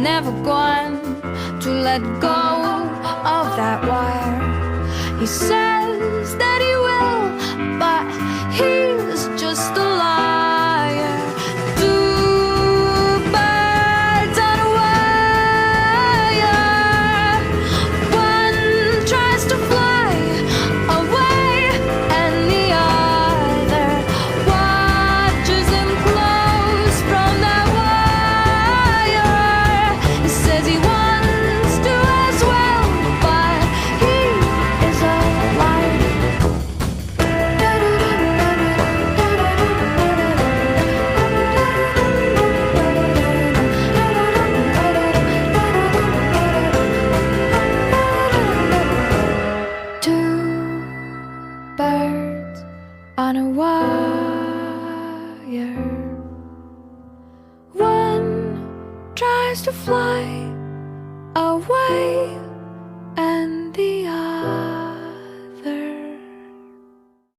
never going to let go of that wire. He says that he will, but he's just a liar. Two birds on a wire. One tries to fly away, and the other watches him close from that wire. He says he wants to as well, but he is a liar. Two birds on a wire. One tries to fly away,